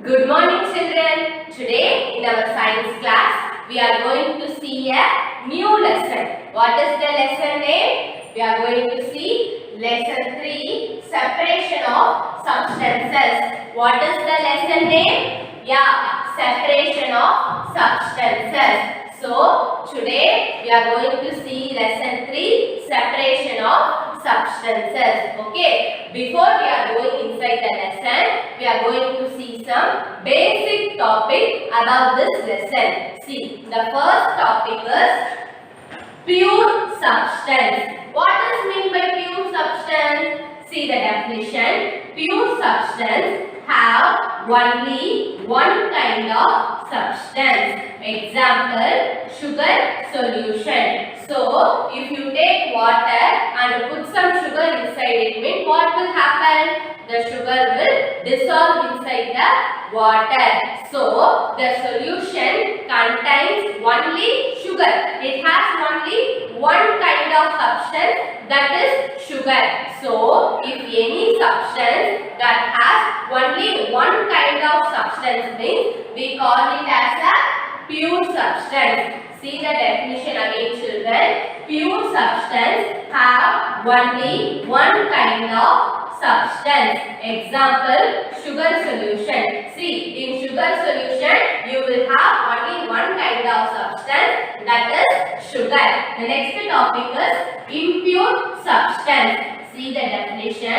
Good morning children. Today in our science class we are going to see a new lesson. What is the lesson name? We are going to see lesson 3, separation of substances. What is the lesson name? Yeah, separation of substances. So today we are going to see lesson 3, separation of substances. Okay, before we are going inside the lesson, we are going to see some basic topic about this lesson. See, the first topic is pure substance. What is meant by pure substance? See the definition. Pure substance have only one kind of substance. Example, sugar solution. So, if you take water and put some sugar inside it, means what will happen? The sugar will dissolve inside the water. So, the solution contains only sugar. It has only one kind of substance, that is sugar. So, if any substance that has only one kind of substance means we call it as a pure substance. See the definition again children. Pure substance have only one kind of substance. Example, sugar solution. See, in sugar solution you will have only one kind of substance, that is sugar. The next topic is impure substance. See the definition.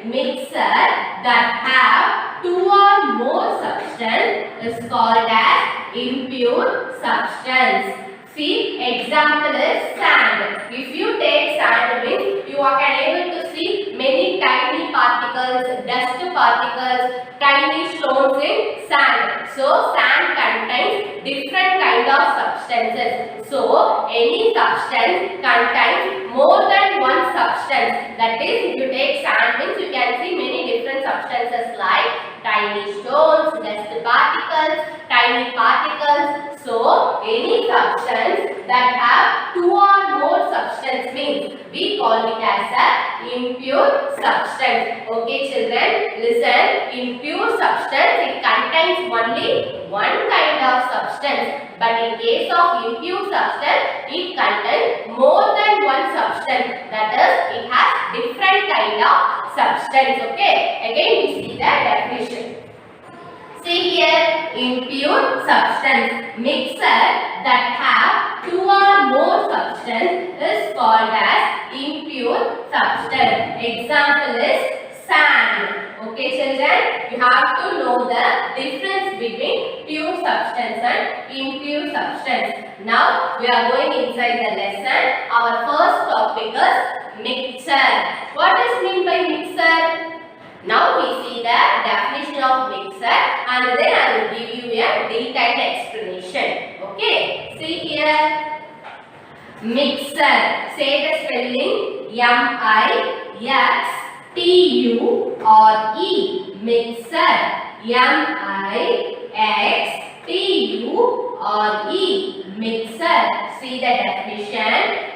Mixture that have two or more substance is called as impure substance. See, example is sand. If you take sand means you are able to see many tiny particles, dust particles, tiny stones in sand. So, sand contains different kind of substances. So, any substance contains more than one substance. That is, if you take sand means you can see many different substances like tiny stones, dust particles, tiny particles. So, any substance that have two or more substance means we call it as a impure substance. Okay children, listen. Impure substance, it contains only one kind of substance. But in case of impure substance, it contains more than one substance. That is, it has different kind of substance. Okay. Again, we see the definition. See here, impure substance, mixture that have two or more substance is called as impure substance. Example is sand. Okay children, you have to know the difference between pure substance and impure substance. Now we are going inside the lesson. Our first topic is mixture. What is meant by mixture? Now we see the definition of mixture and then I will give you a detailed explanation. Okay, see here. Mixture. Say the spelling M-I-X-T-U-R-E. Mixture. M-I-X-T-U-R-E. Mixture. See the definition.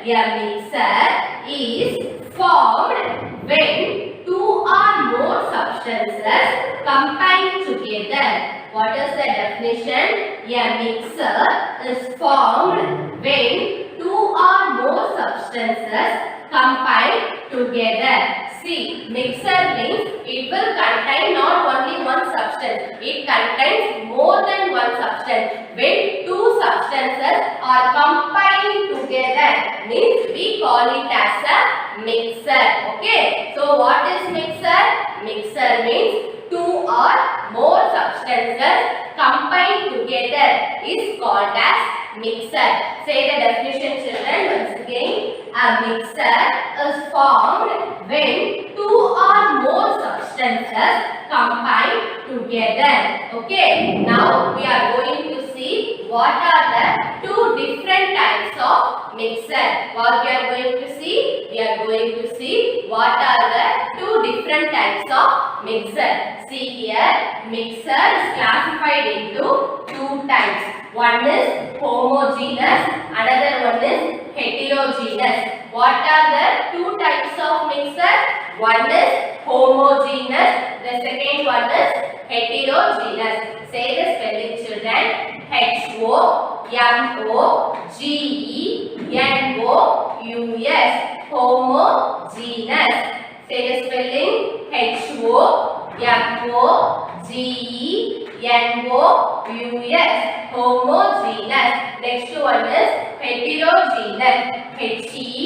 A mixture is formed when two or more substances combine together. What is the definition? A mixture is formed when two or more substances combine together. See, mixture means it will contain not only one substance, it contains more than one substance. When two substances are combined together means we call it as a mixture. Okay, so what is mixture? Mixture means two or more substances combined together is called as mixture. Say the definition children once again. A mixture is formed when two or more substances combine together. Okay, now we are going to see what are the two different types of mixture. What we are going to see? We are going to see what are the two different types of mixture. See here, mixture is classified into two types. One is homogeneous, another one is heterogeneous. What are the two types of mixture? One is homogeneous. The second one is heterogeneous. Say the spelling, children. Homogeneous. Homogeneous. Say the spelling. Homogeneous. Homogeneous. Next one is heterogeneous. Heterogeneous.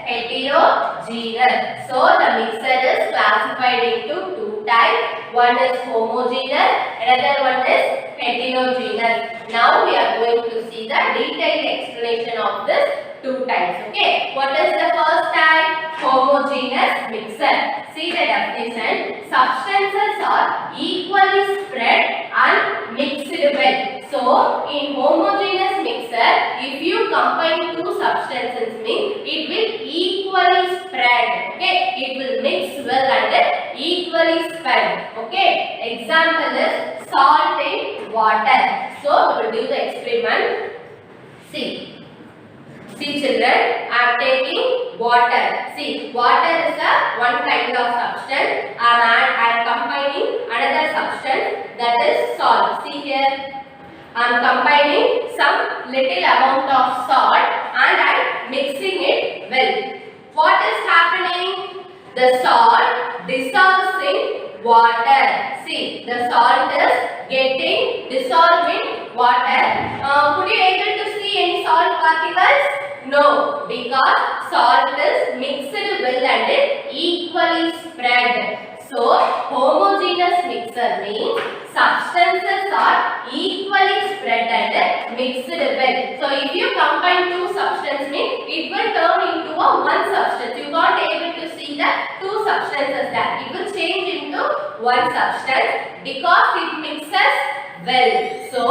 Heterogeneous. So the mixture is classified into two types. One is homogeneous, another one is heterogeneous. Now we are going to see the detailed explanation of this two types. Okay, what is the first type? Homogeneous mixture. See the definition. Substances are equally spread and mixed well. So in homogeneous mixture, if you combine two substances, means it will equally spread. Okay, it will mix well and equally spread. Okay, example is salt in water. So we will do the experiment. See children, I am taking water. See, water is one kind of substance and I am combining another substance, that is salt. See here, I am combining some little amount of salt and I am mixing it well. What is happening? The salt dissolves in water. See, the salt is getting dissolved in water. Could you able to see any salt particles? No, because salt is mixed well and equally spread. So, homogeneous mixture means substances are equally spread and mixed well. So, if you combine two substances, means it will turn into a one substance. You can't able to see the two substances there. It will change into one substance because it mixes well. So,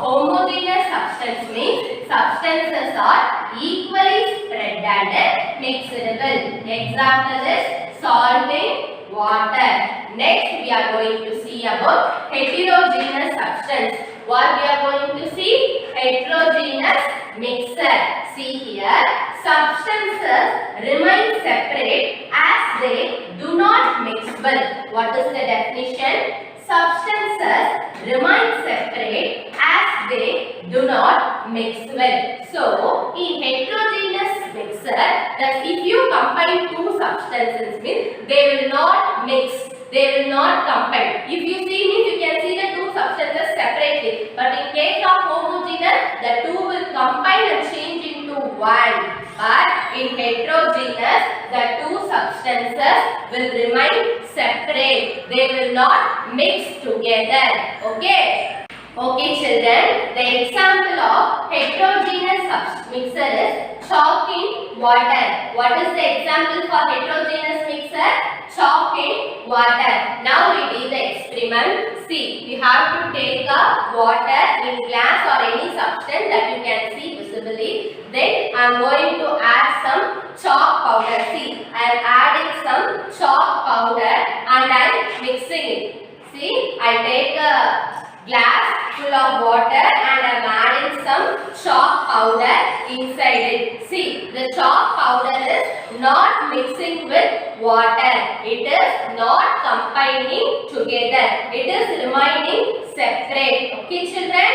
homogeneous substance means substances are equally spread and mixed well. Example is salt in water. Next, we are going to see about heterogeneous substance. What we are going to see? Heterogeneous mixture. See here, substances remain separate as they do not mix well. What is the definition? Substances remain separate as they do not mix well. So, in heterogeneous mixture, that if you combine two substances, means they will not mix, they will not combine. If you see, means you can see the two substances separately. But in case of homogeneous, the two will combine and change into one. But in heterogeneous, the two substances will remain separate. They will not mix together. Okay. Okay children, the example of heterogeneous mixture is chalk in water. What is the example for heterogeneous mixture? Chalk in water. Now we do the experiment. See, we have to take a water in glass or any substance that you can see visibly. Then I am going to add some chalk powder. See, I am adding some chalk powder and I am mixing it. See, I take a glass full of water and I am adding some chalk powder inside it. See, the chalk powder is not mixing with water. It is not combining together. It is remaining separate. Okay children?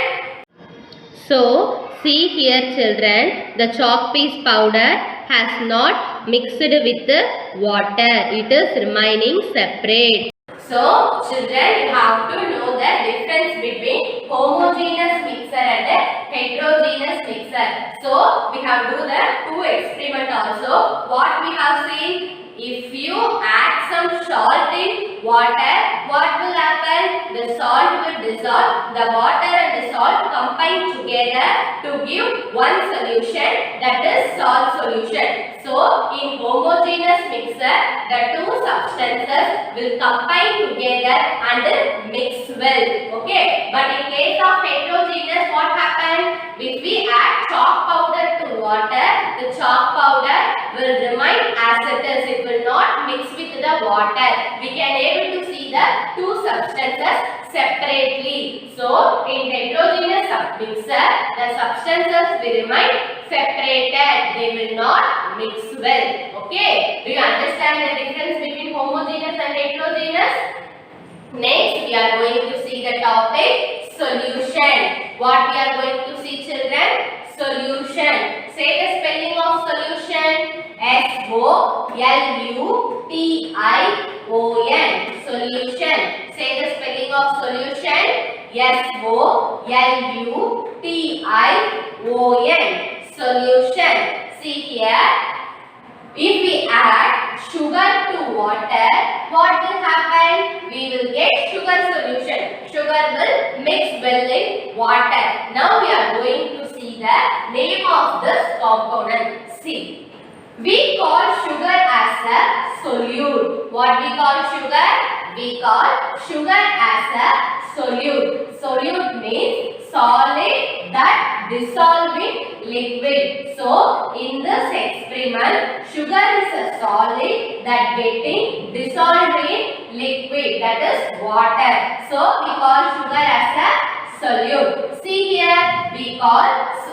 So, see here children, the chalk piece powder has not mixed with the water. It is remaining separate. So, children, you have to know the difference between homogeneous mixture and heterogeneous mixture. So, we have do the two experiment also. What we have seen? If you add some salt in water, what will happen? The salt will dissolve. The water and the salt combine together to give one solution, that is salt solution. So, in homogeneous mixture, the two substances will combine together and mix well. Okay. But in case of heterogeneous, what happens? If we add chalk powder to water, the chalk powder will remain as it is. It will not mix with the water. We can able to see the two substances separately. So, in heterogeneous mixture, the substances will remain separated. They will not mix well. Okay. Do you understand the difference between homogeneous and heterogeneous? Next, we are going to see the topic solution. What we are going to see, children? Solution. Say the spelling of solution. S-O-L-U-T-I-O-N. Solution. Say the spelling of solution. S-O-L-U-T-I-O-N. Solution. See here. If we add sugar to water, what will happen? We will get sugar solution. Sugar will mix well in water. Now we are going to see the name of this component. See. We call sugar as a solute. What we call sugar? We call sugar as a solute. Solute means solid that dissolve in liquid. So, in this experiment, sugar is a solid that getting dissolved in liquid, that is water. So, we call sugar as a solute. See here, we call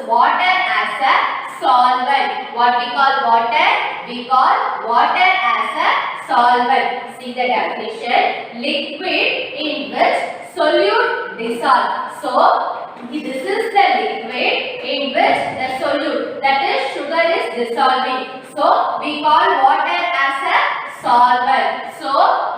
water as a solvent. What we call water? We call water as a solvent. See the definition. Liquid in which solute dissolve. So, this is the liquid in which the solute, that is sugar, is dissolving. So, we call water as a solvent. So,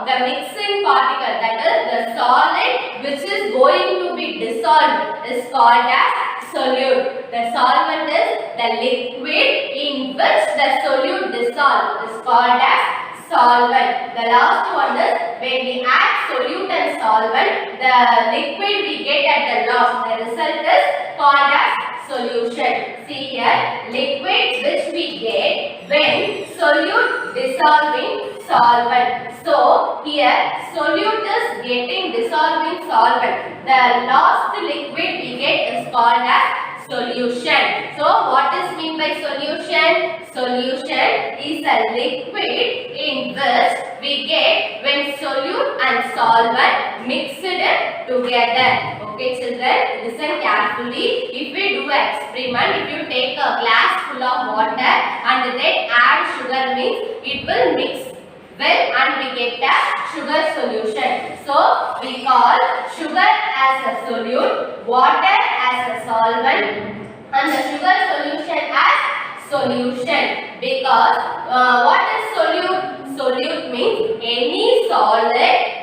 the mixing particle, that is the solid which is going to be dissolved, is called as solute. The solvent is the liquid in which the solute dissolved, is called as solvent. The last one is when we add solute and solvent, the liquid we get at the last, the result is called as solution. See here, liquid which we get when solute dissolving solvent. So here solute is getting dissolving solvent. The last liquid we get is called as solution. So what is mean by solution? Solution is a liquid in which we get when solute and solvent mixed together. Okay children, listen carefully. If we do an experiment, if you take a glass full of water and then add sugar, means it will mix well and we get a sugar solution. So we call sugar as a solute, water as a solvent, and the sugar solution as solution. Because what is solute? Solute means any solid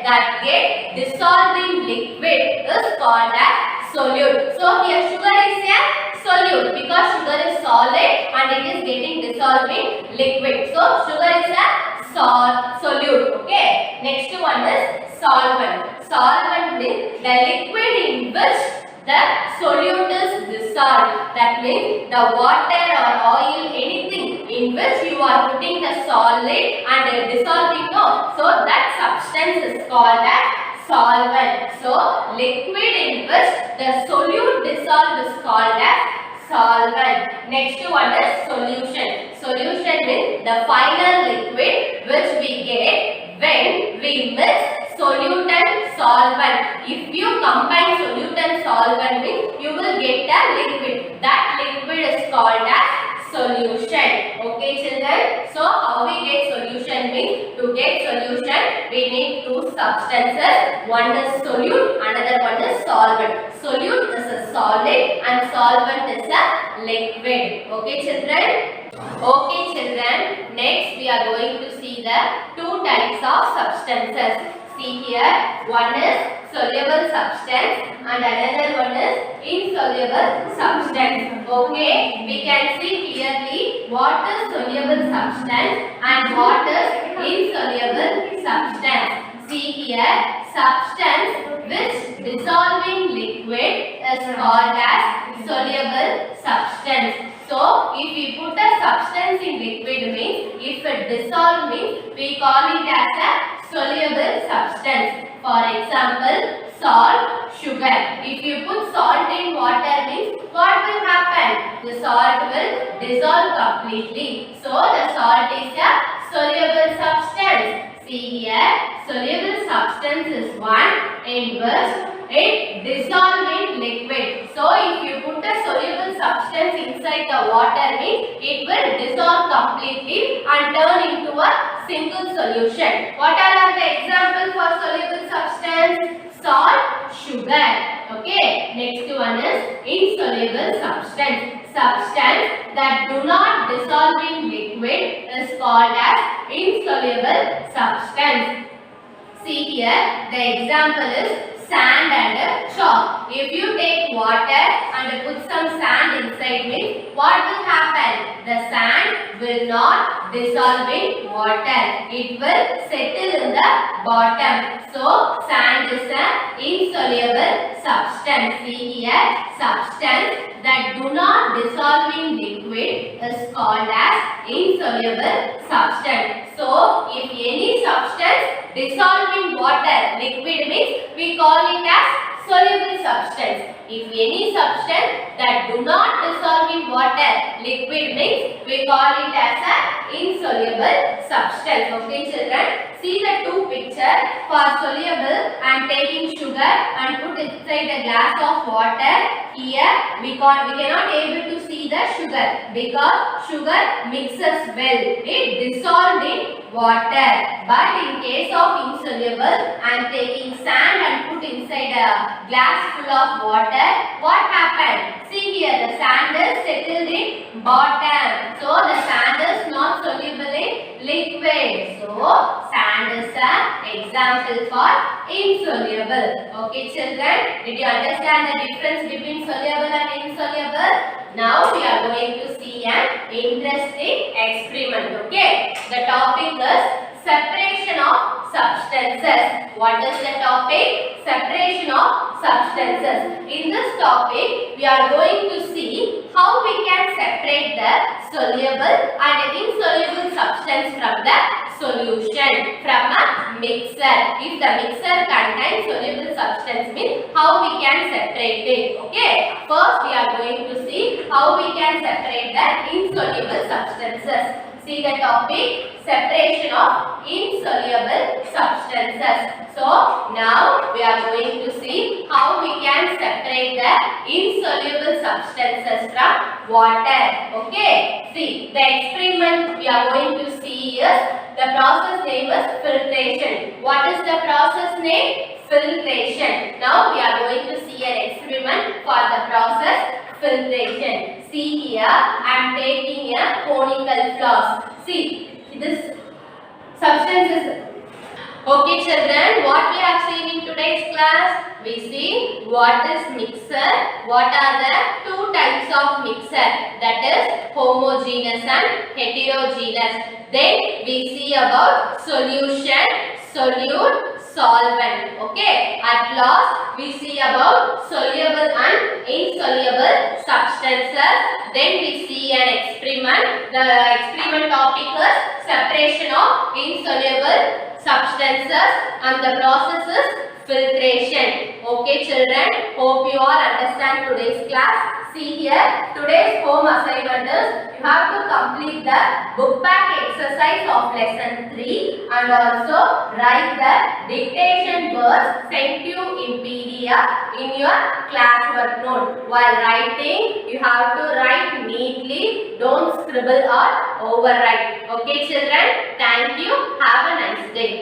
that get dissolved in liquid is called as solute. So here sugar is a solute because sugar is solid and it is getting dissolved in liquid. So sugar is a solute. Okay. Next one is solvent. Solvent means the liquid in which the solute is dissolved. That means the water or oil, anything in which you are putting the solid and dissolving. So that substance is called as solvent. So liquid in which the solute dissolved is called as solvent. Next one is solution. Solution means the final liquid which we get when we mix solute and solvent. If you combine solute and solvent, means you will get a liquid. That liquid is called as solution. Okay children. So how we get solution means, to get solution we need two substances. One is solute, another one is solvent. Solute is a solid and solvent is a liquid. Okay children. Okay children. Next we are going to see the two types of substances. See here, one is soluble substance and another one is insoluble substance. Okay, we can see clearly what is soluble substance and what is insoluble substance. See here, substance which dissolving liquid is called as soluble substance. So, if we put a substance in liquid, means if it dissolve, means we call it as a soluble substance. For example, salt, sugar. If you put salt in water, means what will happen? The salt will dissolve completely. So, the salt is a soluble substance. See here, soluble substance is one in which it dissolves in liquid. So if you put a soluble substance inside the water means it will dissolve completely and turn into a single solution. What are the examples for soluble substance? Salt, sugar. Okay. Next one is insoluble substance. Substance that do not dissolve in liquid is called as insoluble substance. See here, the example is sand and chalk. If you take water and put some sand inside it, what will happen? The sand will not dissolve in water. It will settle in the bottom. So, sand is an insoluble substance. See here, substance that do not dissolve in liquid is called as insoluble substance. So, if any substance dissolve in water, liquid means we call it as soluble substance. If any substance that do not dissolve in water, liquid means we call it as an insoluble substance. Okay children, see the two pictures. For soluble, I am taking sugar and put inside a glass of water. Here we cannot able to see the sugar because sugar mixes well. It dissolved in water. But in case of insoluble, I am taking sand and put inside a glass full of water. What happened? See here, the sand is settled in bottom. So the sand is not soluble in liquid. So sand is an example for insoluble. Okay children, did you understand the difference between soluble and insoluble? Now we are going to see an interesting experiment. Okay, the topic is separation of substances. What is the topic? Separation of substances. In this topic, we are going to see how we can separate the soluble and insoluble substance from the solution from a mixer. If the mixer contains soluble substance means how we can separate it. Okay. First we are going to see how we can separate the insoluble substances. See the topic, separation of insoluble substances. So now we are going to see how we can separate the insoluble substances from water. Okay. See the experiment we are going to see is the process name is filtration. What is the process name? Filtration. Now we are going to see an experiment for the process filtration. See here, I am taking a conical floss. See, this substance is... Okay children, what we have seen in today's class? We see what is mixer, what are the two types of mixer, that is homogeneous and heterogeneous. Then we see about solution, solute, solvent. Okay, at last we see about soluble and insoluble substances. Then we see an experiment. The experiment topic is separation of insoluble substances and the process is filtration. Okay children, hope you all understand today's class. See here, today's home assignment is you have to complete the book back exercise of lesson 3 and also write the dictation words sent to you in PDF in your classwork note. While writing, you have to write neatly, don't scribble or overwrite. Okay children, thank you. Have a nice day.